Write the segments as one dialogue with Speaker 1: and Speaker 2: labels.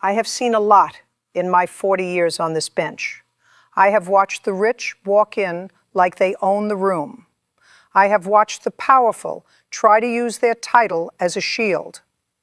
Speaker 1: I have seen a lot in my 40 years on this bench. I have watched the rich walk in like they own the room. I have watched the powerful try to use their title as a shield.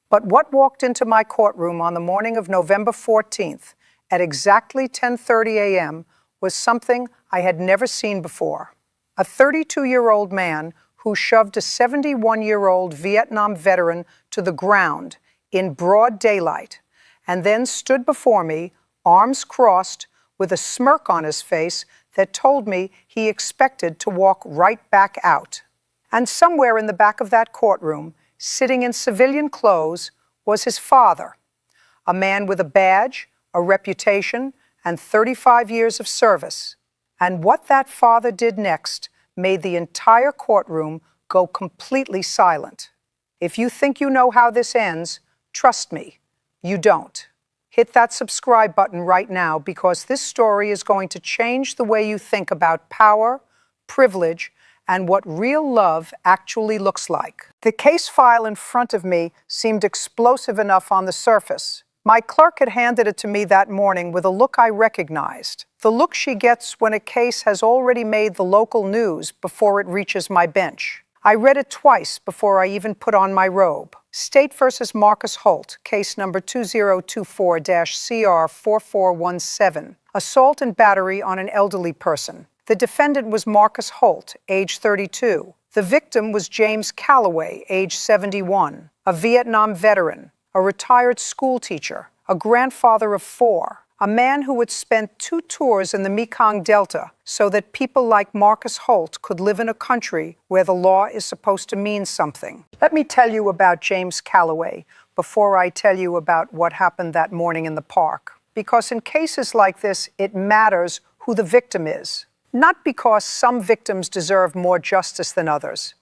Speaker 1: But what walked into my courtroom on the morning of November 14th at exactly 10:30 a.m. was something I had never seen before. A 32-year-old man who shoved a 71-year-old Vietnam veteran to the ground in broad daylight and then stood before me, arms crossed, with a smirk on his face that told me he expected to walk right back out. And somewhere in the back of that courtroom, sitting in civilian clothes, was his father, a man with a badge, a reputation, and 35 years of service. And what that father did next made the entire courtroom go completely silent. If you think you know how this ends, trust me, you don't. Hit that subscribe button right now, because this story is going to change the way you think about power, privilege, and what real love actually looks like. The case file in front of me seemed explosive enough on the surface. My clerk had handed it to me that morning with a look I recognized. The look she gets when a case has already made the local news before it reaches my bench. I read it twice before I even put on my robe. State versus Marcus Holt, case number 2024-CR4417. Assault and battery on an elderly person. The defendant was Marcus Holt, age 32. The victim was James Calloway, age 71, a Vietnam veteran, a retired school teacher, a grandfather of 4, a man who had spent 2 tours in the Mekong Delta so that people like Marcus Holt could live in a country where the law is supposed to mean something. Let me tell you about James Calloway before I tell you about what happened that morning in the park. Because in cases like this, it matters who the victim is. Not because some victims deserve more justice than others.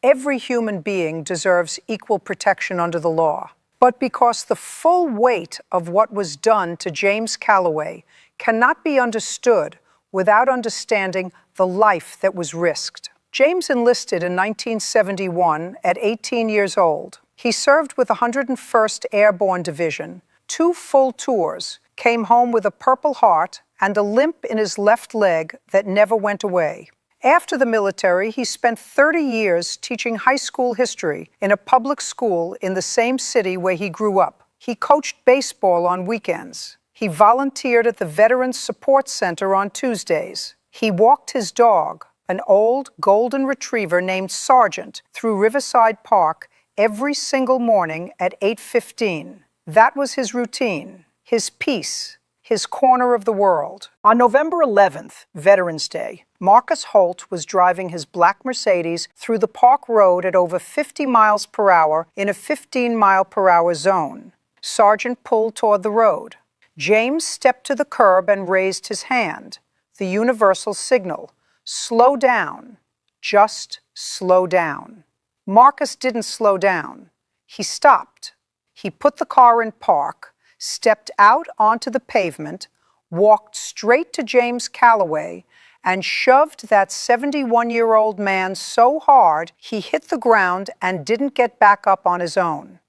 Speaker 1: Every human being deserves equal protection under the law. But because the full weight of what was done to James Calloway cannot be understood without understanding the life that was risked. James enlisted in 1971 at 18 years old. He served with the 101st Airborne Division, 2 full tours, came home with a Purple Heart and a limp in his left leg that never went away. After the military, he spent 30 years teaching high school history in a public school in the same city where he grew up. He coached baseball on weekends. He volunteered at the Veterans Support Center on Tuesdays. He walked his dog, an old golden retriever named Sergeant, through Riverside Park every single morning at 8:15. That was his routine, his peace, his corner of the world. On November 11th, Veterans Day, Marcus Holt was driving his black Mercedes through the Park Road at over 50 miles per hour in a 15-mile-per-hour zone. Sergeant pulled toward the road. James stepped to the curb and raised his hand, the universal signal. Slow down. Just slow down. Marcus didn't slow down. He stopped. He put the car in park, stepped out onto the pavement, walked straight to James Calloway, and shoved that 71-year-old man so hard he hit the ground and didn't get back up on his own.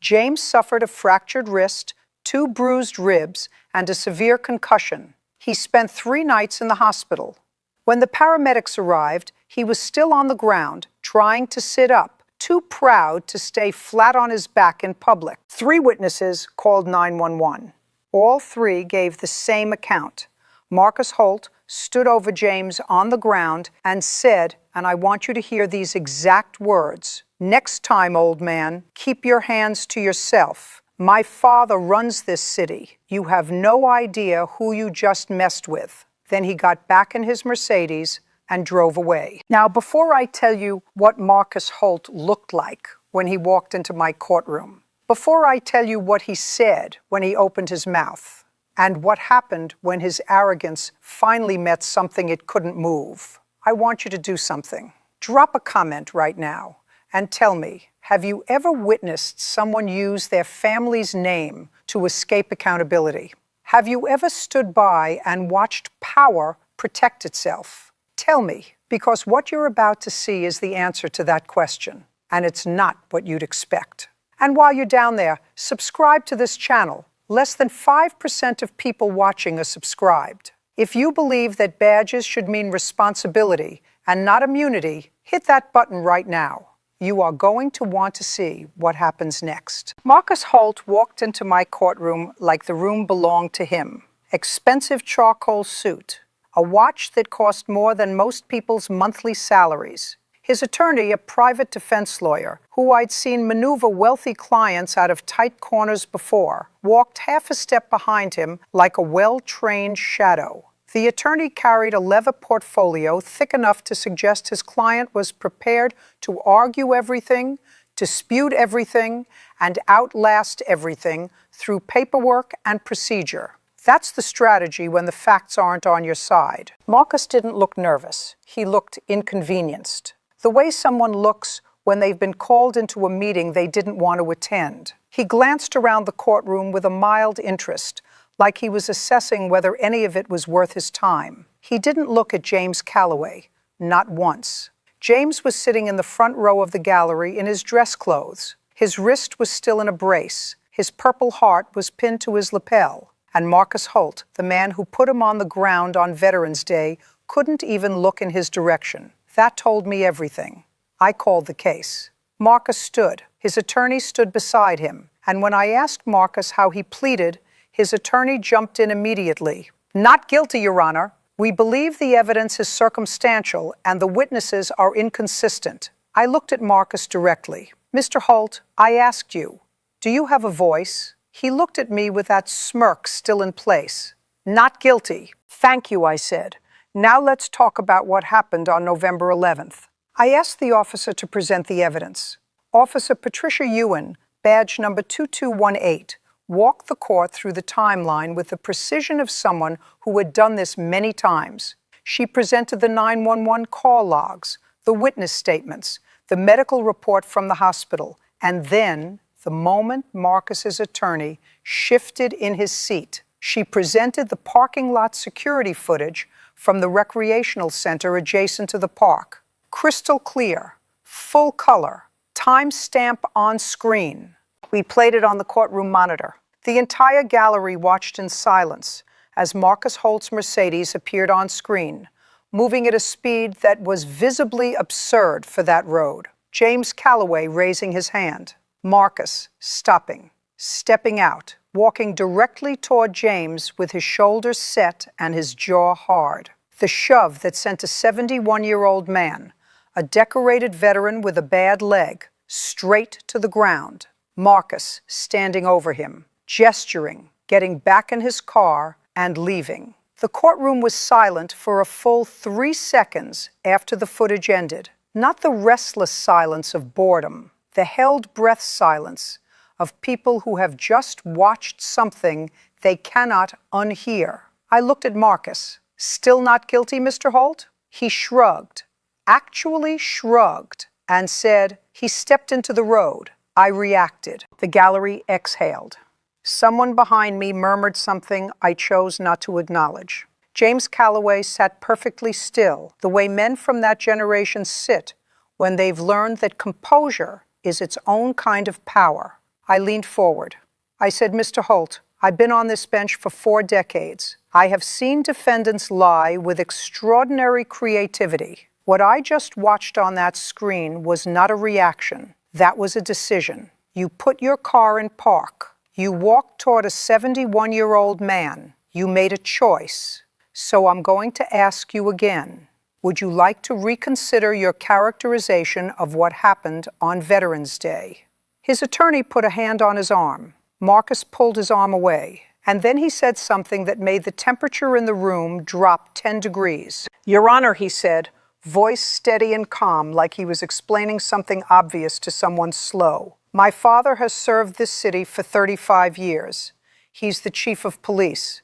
Speaker 1: James suffered a fractured wrist, 2 bruised ribs, and a severe concussion. He spent 3 nights in the hospital. When the paramedics arrived, he was still on the ground, trying to sit up, too proud to stay flat on his back in public. 3 witnesses called 911. All 3 gave the same account. Marcus Holt stood over James on the ground and said, and I want you to hear these exact words, "Next time, old man, keep your hands to yourself. My father runs this city. You have no idea who you just messed with." Then he got back in his Mercedes and drove away. Now, before I tell you what Marcus Holt looked like when he walked into my courtroom, before I tell you what he said when he opened his mouth, and what happened when his arrogance finally met something it couldn't move, I want you to do something. Drop a comment right now and tell me, have you ever witnessed someone use their family's name to escape accountability? Have you ever stood by and watched power protect itself? Tell me, because what you're about to see is the answer to that question, and it's not what you'd expect. And while you're down there, subscribe to this channel Less than 5% of people watching are subscribed. If you believe that badges should mean responsibility and not immunity, hit that button right now. You are going to want to see what happens next. Marcus Holt walked into my courtroom like the room belonged to him. Expensive charcoal suit, a watch that cost more than most people's monthly salaries. His attorney, a private defense lawyer, who I'd seen maneuver wealthy clients out of tight corners before, walked half a step behind him like a well-trained shadow. The attorney carried a leather portfolio thick enough to suggest his client was prepared to argue everything, dispute everything, and outlast everything through paperwork and procedure. That's the strategy when the facts aren't on your side. Marcus didn't look nervous. He looked inconvenienced. The way someone looks when they've been called into a meeting they didn't want to attend. He glanced around the courtroom with a mild interest, like he was assessing whether any of it was worth his time. He didn't look at James Calloway, not once. James was sitting in the front row of the gallery in his dress clothes. His wrist was still in a brace. His Purple Heart was pinned to his lapel. And Marcus Holt, the man who put him on the ground on Veterans Day, couldn't even look in his direction. That told me everything. I called the case. Marcus stood. His attorney stood beside him. And when I asked Marcus how he pleaded, his attorney jumped in immediately. Not guilty, Your Honor. We believe the evidence is circumstantial and the witnesses are inconsistent. I looked at Marcus directly. Mr. Holt, I asked you, do you have a voice? He looked at me with that smirk still in place. Not guilty. Thank you, I said. Now let's talk about what happened on November 11th. I asked the officer to present the evidence. Officer Patricia Ewan, badge number 2218, walked the court through the timeline with the precision of someone who had done this many times. She presented the 911 call logs, the witness statements, the medical report from the hospital, and then, the moment Marcus's attorney shifted in his seat, she presented the parking lot security footage from the recreational center adjacent to the park. Crystal clear, full color, timestamp on screen. We played it on the courtroom monitor. The entire gallery watched in silence as Marcus Holt's Mercedes appeared on screen, moving at a speed that was visibly absurd for that road. James Calloway raising his hand. Marcus stopping, stepping out, walking directly toward James with his shoulders set and his jaw hard. The shove that sent a 71-year-old man, a decorated veteran with a bad leg, straight to the ground. Marcus standing over him, gesturing, getting back in his car, and leaving. The courtroom was silent for a full 3 seconds after the footage ended. Not the restless silence of boredom, the held-breath silence of people who have just watched something they cannot unhear. I looked at Marcus. Still not guilty, Mr. Holt? He shrugged, actually shrugged, and said, he stepped into the road. I reacted. The gallery exhaled. Someone behind me murmured something I chose not to acknowledge. James Calloway sat perfectly still, the way men from that generation sit when they've learned that composure is its own kind of power. I leaned forward. I said, Mr. Holt, I've been on this bench for 4 decades. I have seen defendants lie with extraordinary creativity. What I just watched on that screen was not a reaction. That was a decision. You put your car in park. You walked toward a 71-year-old man. You made a choice. So I'm going to ask you again. Would you like to reconsider your characterization of what happened on Veterans Day? His attorney put a hand on his arm. Marcus pulled his arm away. And then he said something that made the temperature in the room drop 10 degrees. Your Honor, he said, voice steady and calm, like he was explaining something obvious to someone slow. My father has served this city for 35 years. He's the chief of police.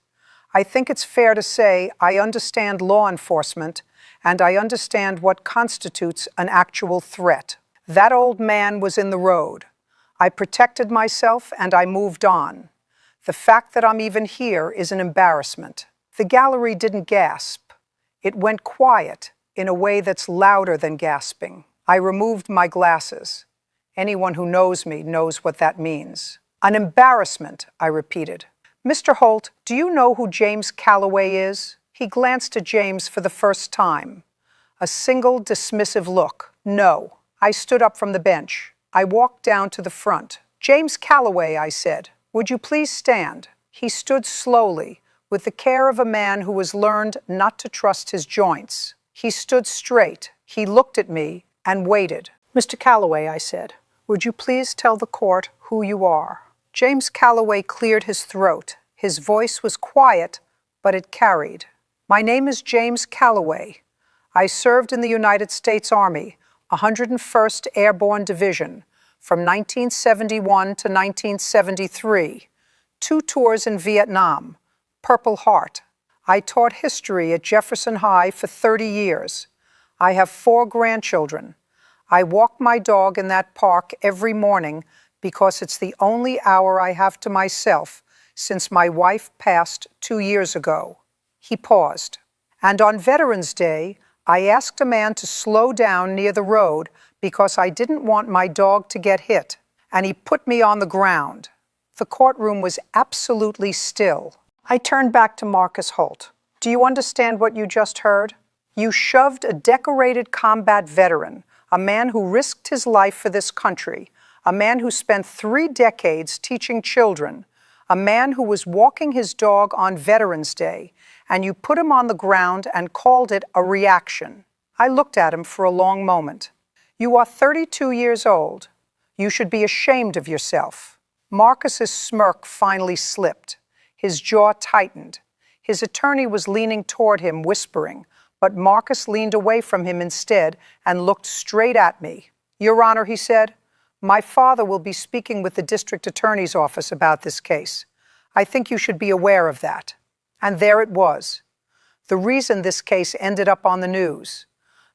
Speaker 1: I think it's fair to say I understand law enforcement, and I understand what constitutes an actual threat. That old man was in the road. I protected myself and I moved on. The fact that I'm even here is an embarrassment. The gallery didn't gasp. It went quiet in a way that's louder than gasping. I removed my glasses. Anyone who knows me knows what that means. An embarrassment, I repeated. Mr. Holt, do you know who James Calloway is? He glanced at James for the first time. A single dismissive look. No. I stood up from the bench. I walked down to the front. James Calloway, I said, would you please stand? He stood slowly, with the care of a man who has learned not to trust his joints. He stood straight. He looked at me and waited. Mr. Calloway, I said, would you please tell the court who you are? James Calloway cleared his throat. His voice was quiet, but it carried. My name is James Calloway. I served in the United States Army, 101st Airborne Division, from 1971 to 1973. 2 tours in Vietnam. Purple Heart. I taught history at Jefferson High for 30 years. I have 4 grandchildren. I walk my dog in that park every morning because it's the only hour I have to myself since my wife passed 2 years ago. He paused. And on Veterans Day, I asked a man to slow down near the road because I didn't want my dog to get hit, and he put me on the ground. The courtroom was absolutely still. I turned back to Marcus Holt. Do you understand what you just heard? You shoved a decorated combat veteran, a man who risked his life for this country, a man who spent 3 decades teaching children, a man who was walking his dog on Veterans Day, and you put him on the ground and called it a reaction. I looked at him for a long moment. You are 32 years old. You should be ashamed of yourself. Marcus's smirk finally slipped. His jaw tightened. His attorney was leaning toward him, whispering, but Marcus leaned away from him instead and looked straight at me. Your Honor, he said, my father will be speaking with the district attorney's office about this case. I think you should be aware of that. And there it was. The reason this case ended up on the news.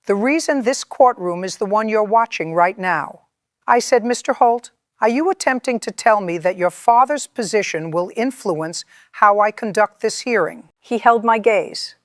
Speaker 1: The reason this courtroom is the one you're watching right now. I said, Mr. Holt, are you attempting to tell me that your father's position will influence how I conduct this hearing? He held my gaze.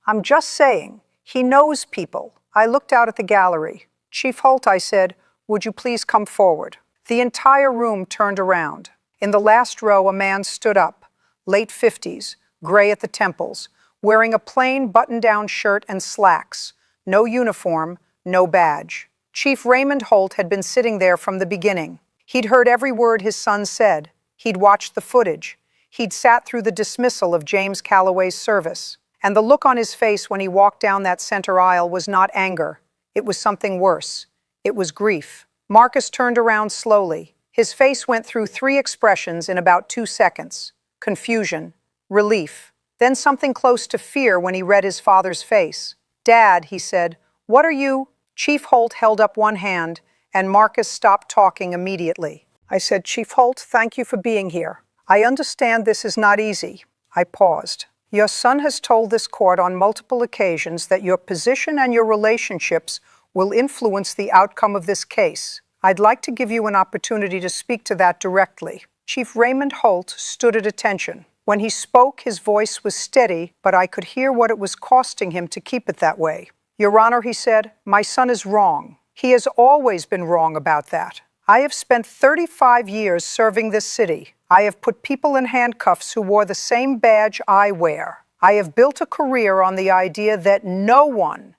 Speaker 1: I'm just saying, he knows people. I looked out at the gallery. Chief Holt, I said, would you please come forward? The entire room turned around. In the last row, a man stood up, late 50s, gray at the temples, wearing a plain button-down shirt and slacks, no uniform, no badge. Chief Raymond Holt had been sitting there from the beginning. He'd heard every word his son said. He'd watched the footage. He'd sat through the dismissal of James Calloway's service. And the look on his face when he walked down that center aisle was not anger. It was something worse. It was grief. Marcus turned around slowly. His face went through 3 expressions in about 2 seconds. Confusion, relief, then something close to fear when he read his father's face. Dad, he said, what are you? Chief Holt held up one hand, and Marcus stopped talking immediately. I said, Chief Holt, thank you for being here. I understand this is not easy. I paused. Your son has told this court on multiple occasions that your position and your relationships will influence the outcome of this case. I'd like to give you an opportunity to speak to that directly. Chief Raymond Holt stood at attention. When he spoke, his voice was steady, but I could hear what it was costing him to keep it that way. Your Honor, he said, my son is wrong. He has always been wrong about that. I have spent 35 years serving this city. I have put people in handcuffs who wore the same badge I wear. I have built a career on the idea that no one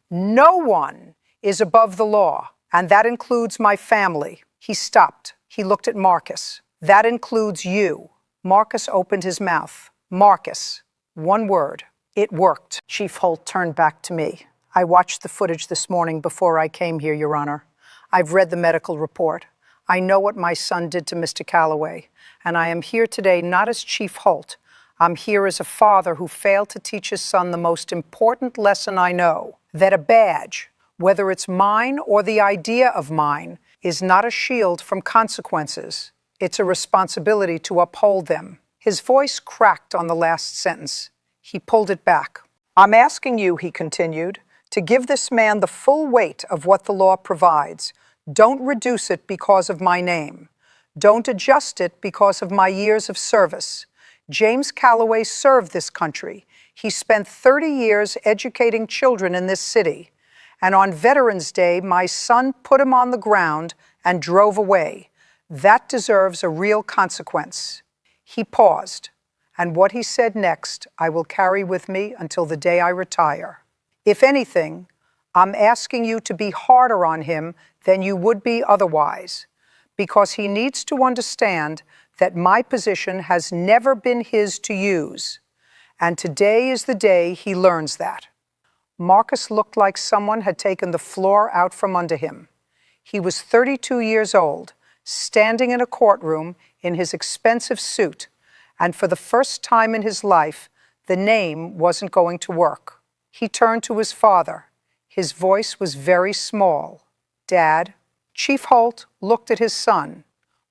Speaker 1: is above the law, and that includes my family. He stopped. He looked at Marcus. That includes you. Marcus opened his mouth. Marcus. One word. It worked. Chief Holt turned back to me. I watched the footage this morning before I came here, Your Honor. I've read the medical report. I know what my son did to Mr. Calloway, and I am here today not as Chief Holt. I'm here as a father who failed to teach his son the most important lesson I know, that a badge, whether it's mine or the idea of mine, is not a shield from consequences. It's a responsibility to uphold them. His voice cracked on the last sentence. He pulled it back. I'm asking you, he continued, to give this man the full weight of what the law provides. Don't reduce it because of my name. Don't adjust it because of my years of service. James Calloway served this country. He spent 30 years educating children in this city. And on Veterans Day, my son put him on the ground and drove away. That deserves a real consequence." He paused, and what he said next I will carry with me until the day I retire. "If anything, I'm asking you to be harder on him than you would be otherwise, because he needs to understand that my position has never been his to use, and today is the day he learns that." Marcus looked like someone had taken the floor out from under him. He was 32 years old, standing in a courtroom in his expensive suit, and for the first time in his life, the name wasn't going to work. He turned to his father. His voice was very small. "Dad." Chief Holt looked at his son.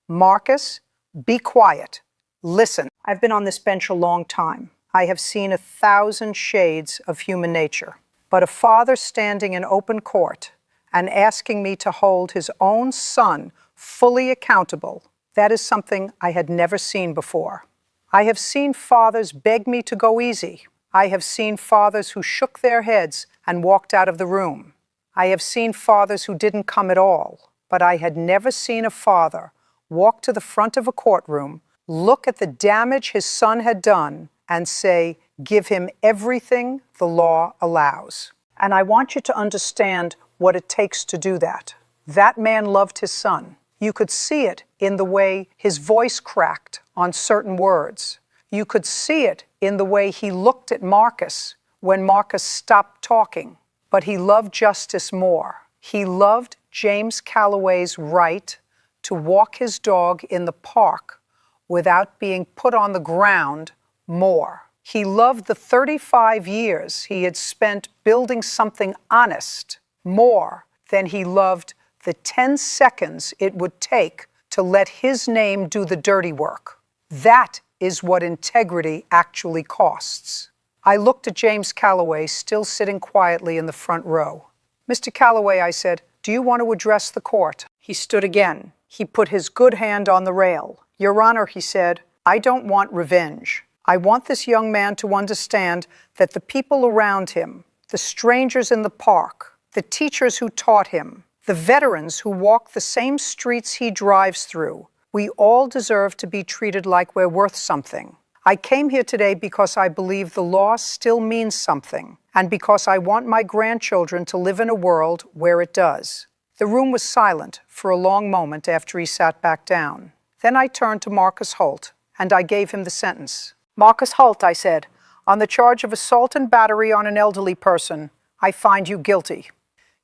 Speaker 1: "Marcus, be quiet. Listen." I've been on this bench a long time. I have seen 1,000 shades of human nature. But a father standing in open court and asking me to hold his own son fully accountable, that is something I had never seen before. I have seen fathers beg me to go easy. I have seen fathers who shook their heads and walked out of the room. I have seen fathers who didn't come at all, but I had never seen a father walk to the front of a courtroom, look at the damage his son had done, and say, "Give him everything the law allows." And I want you to understand what it takes to do that. That man loved his son. You could see it in the way his voice cracked on certain words. You could see it in the way he looked at Marcus when Marcus stopped talking. But he loved justice more. He loved James Calloway's right to walk his dog in the park without being put on the ground more. He loved the 35 years he had spent building something honest more than he loved the 10 seconds it would take to let his name do the dirty work. That is what integrity actually costs. I looked at James Calloway still sitting quietly in the front row. "Mr. Calloway," I said, "do you want to address the court?" He stood again. He put his good hand on the rail. "Your Honor," he said, "I don't want revenge. I want this young man to understand that the people around him, the strangers in the park, the teachers who taught him, the veterans who walk the same streets he drives through, we all deserve to be treated like we're worth something. I came here today because I believe the law still means something, and because I want my grandchildren to live in a world where it does." The room was silent for a long moment after he sat back down. Then I turned to Marcus Holt, and I gave him the sentence. "Marcus Holt," I said, "on the charge of assault and battery on an elderly person, I find you guilty.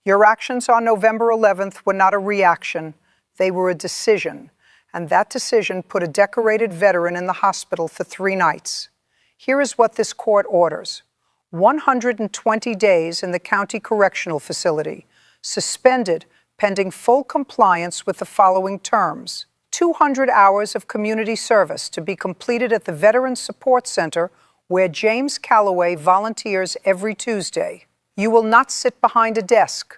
Speaker 1: Your actions on November 11th were not a reaction, they were a decision, and that decision put a decorated veteran in the hospital for 3 nights. Here is what this court orders: 120 days in the county correctional facility, suspended pending full compliance with the following terms: 200 hours of community service to be completed at the Veterans Support Center, where James Calloway volunteers every Tuesday. You will not sit behind a desk.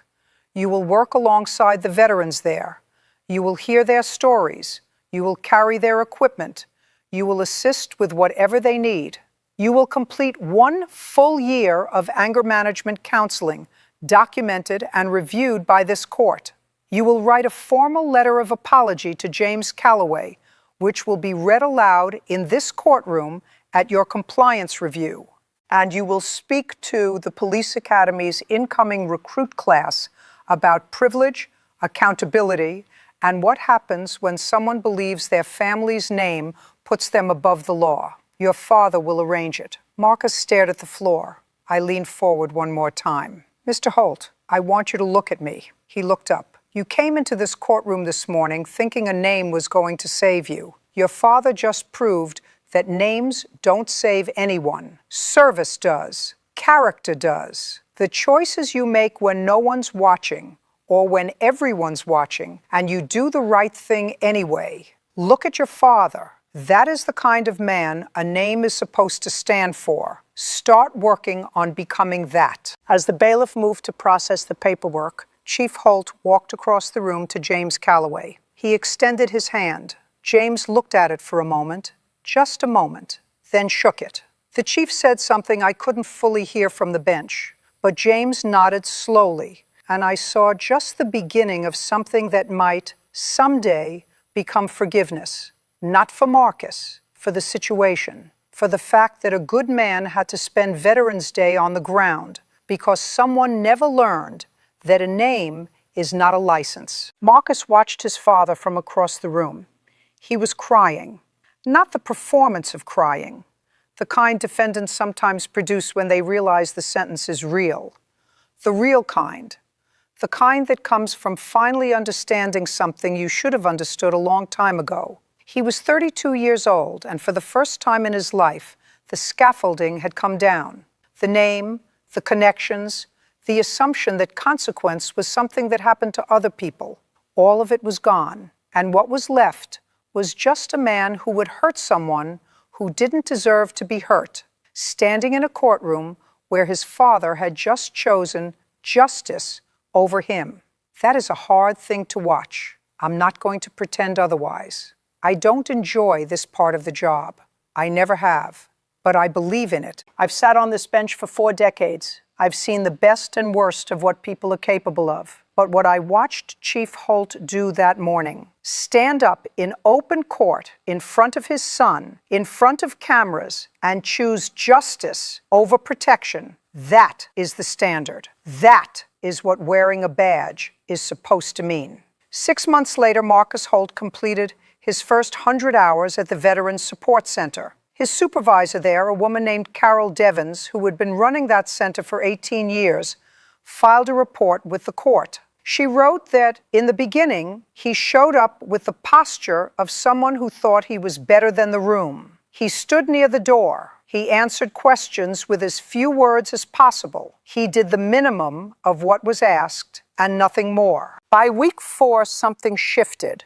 Speaker 1: You will work alongside the veterans there. You will hear their stories. You will carry their equipment. You will assist with whatever they need. You will complete 1 full year of anger management counseling, documented and reviewed by this court. You will write a formal letter of apology to James Calloway, which will be read aloud in this courtroom at your compliance review. And you will speak to the Police Academy's incoming recruit class about privilege, accountability, and what happens when someone believes their family's name puts them above the law. Your father will arrange it." Marcus stared at the floor. I leaned forward one more time. "Mr. Holt, I want you to look at me." He looked up. "You came into this courtroom this morning thinking a name was going to save you. Your father just proved that names don't save anyone. Service does. Character does. The choices you make when no one's watching, or when everyone's watching, and you do the right thing anyway. Look at your father. That is the kind of man a name is supposed to stand for. Start working on becoming that." As the bailiff moved to process the paperwork, Chief Holt walked across the room to James Calloway. He extended his hand. James looked at it for a moment, just a moment, then shook it. The chief said something I couldn't fully hear from the bench, but James nodded slowly, and I saw just the beginning of something that might, someday, become forgiveness, not for Marcus, for the situation, for the fact that a good man had to spend Veterans Day on the ground because someone never learned that a name is not a license. Marcus watched his father from across the room. He was crying, not the performance of crying, the kind defendants sometimes produce when they realize the sentence is real. The real kind. The kind that comes from finally understanding something you should have understood a long time ago. He was 32 years old, and for the first time in his life, the scaffolding had come down. The name, the connections, the assumption that consequence was something that happened to other people. All of it was gone, and what was left was just a man who would hurt someone who didn't deserve to be hurt, standing in a courtroom where his father had just chosen justice over him. That is a hard thing to watch. I'm not going to pretend otherwise. I don't enjoy this part of the job. I never have, but I believe in it. I've sat on this bench for 4 decades. I've seen the best and worst of what people are capable of. But what I watched Chief Holt do that morning, stand up in open court in front of his son, in front of cameras, and choose justice over protection, that is the standard. That is what wearing a badge is supposed to mean. 6 months later, Marcus Holt completed his first 100 hours at the Veterans Support Center. His supervisor there, a woman named Carol Devins, who had been running that center for 18 years, filed a report with the court. She wrote that, in the beginning, he showed up with the posture of someone who thought he was better than the room. He stood near the door. He answered questions with as few words as possible. He did the minimum of what was asked and nothing more. By week 4, something shifted.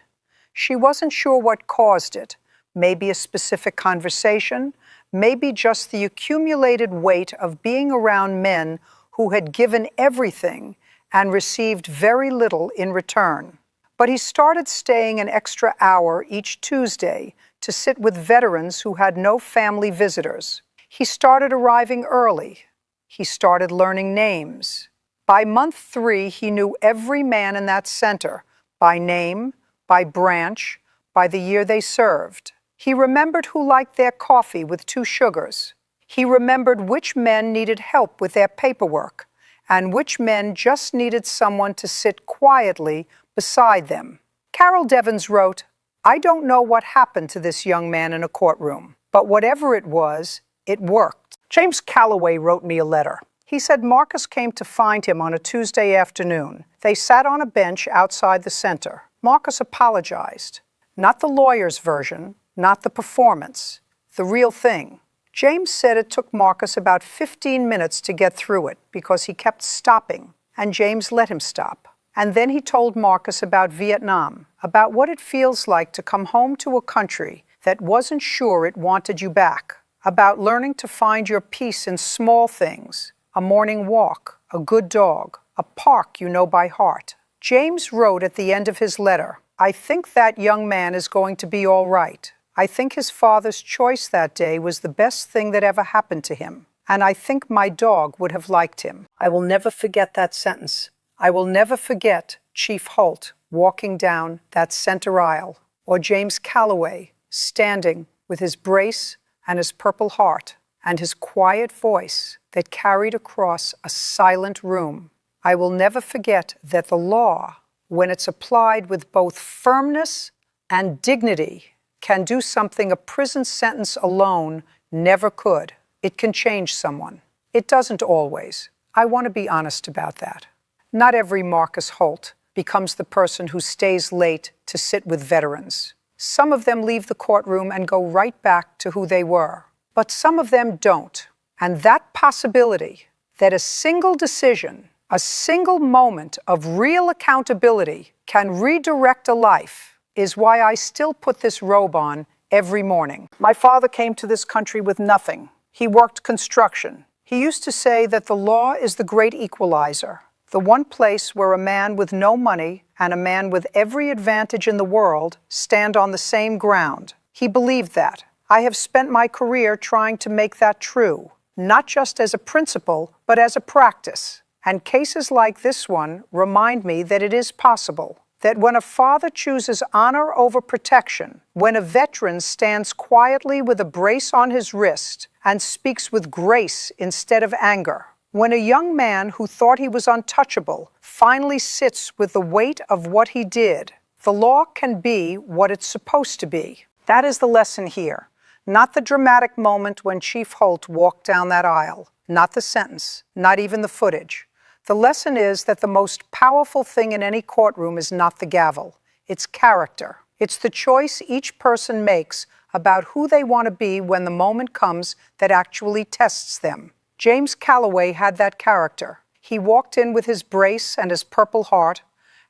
Speaker 1: She wasn't sure what caused it. Maybe a specific conversation, maybe just the accumulated weight of being around men who had given everything and received very little in return. But he started staying an extra hour each Tuesday to sit with veterans who had no family visitors. He started arriving early. He started learning names. By month 3, he knew every man in that center, by name, by branch, by the year they served. He remembered who liked their coffee with 2 sugars. He remembered which men needed help with their paperwork, and which men just needed someone to sit quietly beside them. Carol Devins wrote, "I don't know what happened to this young man in a courtroom, but whatever it was, it worked." James Calloway wrote me a letter. He said Marcus came to find him on a Tuesday afternoon. They sat on a bench outside the center. Marcus apologized. Not the lawyer's version, not the performance, the real thing. James said it took Marcus about 15 minutes to get through it because he kept stopping, and James let him stop. And then he told Marcus about Vietnam, about what it feels like to come home to a country that wasn't sure it wanted you back, about learning to find your peace in small things, a morning walk, a good dog, a park you know by heart. James wrote at the end of his letter, "I think that young man is going to be all right. I think his father's choice that day was the best thing that ever happened to him, and I think my dog would have liked him." I will never forget that sentence. I will never forget Chief Holt walking down that center aisle, or James Calloway standing with his brace and his Purple Heart and his quiet voice that carried across a silent room. I will never forget that the law, when it's applied with both firmness and dignity, can do something a prison sentence alone never could. It can change someone. It doesn't always. I want to be honest about that. Not every Marcus Holt becomes the person who stays late to sit with veterans. Some of them leave the courtroom and go right back to who they were. But some of them don't. And that possibility, that a single decision, a single moment of real accountability can redirect a life, is why I still put this robe on every morning. My father came to this country with nothing. He worked construction. He used to say that the law is the great equalizer, the one place where a man with no money and a man with every advantage in the world stand on the same ground. He believed that. I have spent my career trying to make that true, not just as a principle, but as a practice. And cases like this one remind me that it is possible. that when a father chooses honor over protection, when a veteran stands quietly with a brace on his wrist and speaks with grace instead of anger, when a young man who thought he was untouchable finally sits with the weight of what he did, the law can be what it's supposed to be. That is the lesson here, not the dramatic moment when Chief Holt walked down that aisle, not the sentence, not even the footage. The lesson is that the most powerful thing in any courtroom is not the gavel. It's character. It's the choice each person makes about who they want to be when the moment comes that actually tests them. James Calloway had that character. He walked in with his brace and his Purple Heart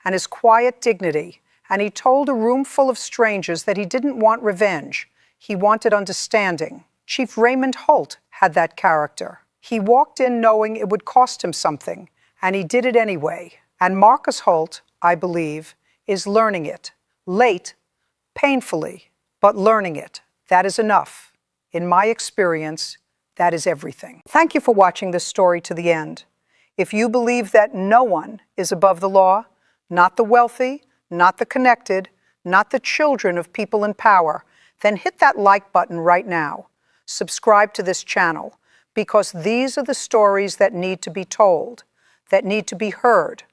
Speaker 1: and his quiet dignity, and he told a room full of strangers that he didn't want revenge. He wanted understanding. Chief Raymond Holt had that character. He walked in knowing it would cost him something, and he did it anyway. And Marcus Holt, I believe, is learning it. Late, painfully, but learning it. That is enough. In my experience, that is everything. Thank you for watching this story to the end. If you believe that no one is above the law, not the wealthy, not the connected, not the children of people in power, then hit that like button right now. Subscribe to this channel, because these are the stories that need to be told, that need to be heard,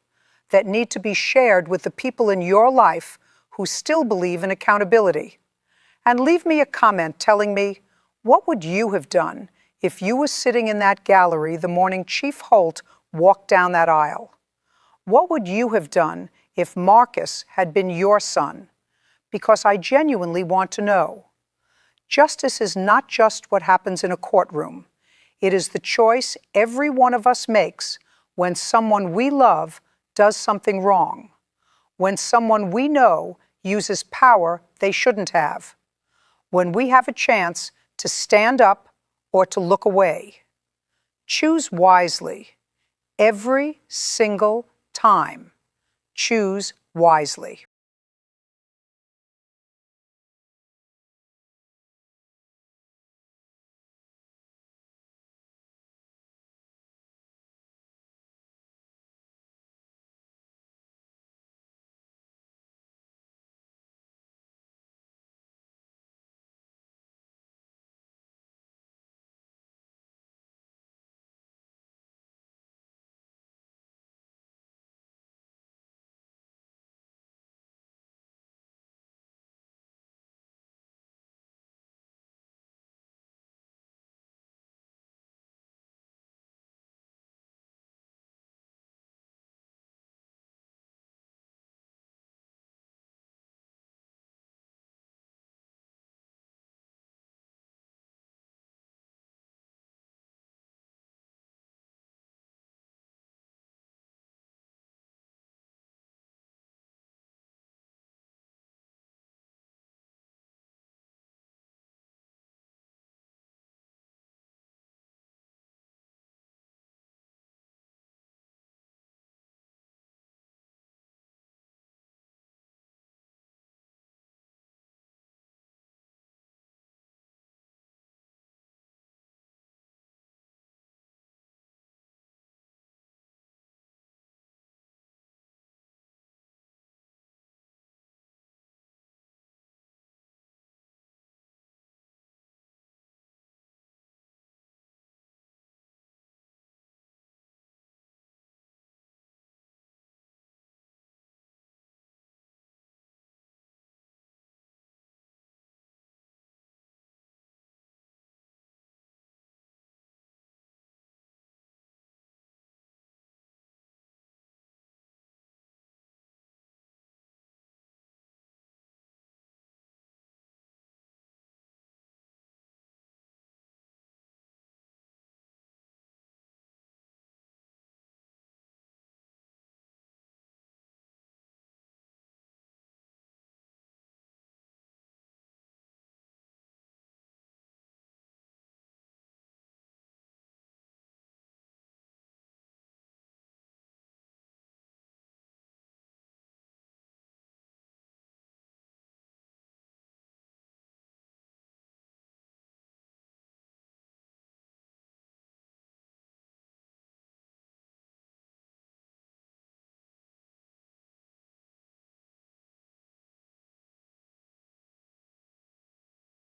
Speaker 1: that need to be shared with the people in your life who still believe in accountability. And leave me a comment telling me, what would you have done if you were sitting in that gallery the morning Chief Holt walked down that aisle? What would you have done if Marcus had been your son? Because I genuinely want to know. Justice is not just what happens in a courtroom. It is the choice every one of us makes when someone we love does something wrong, when someone we know uses power they shouldn't have, when we have a chance to stand up or to look away. Choose wisely. Every single time. Choose wisely.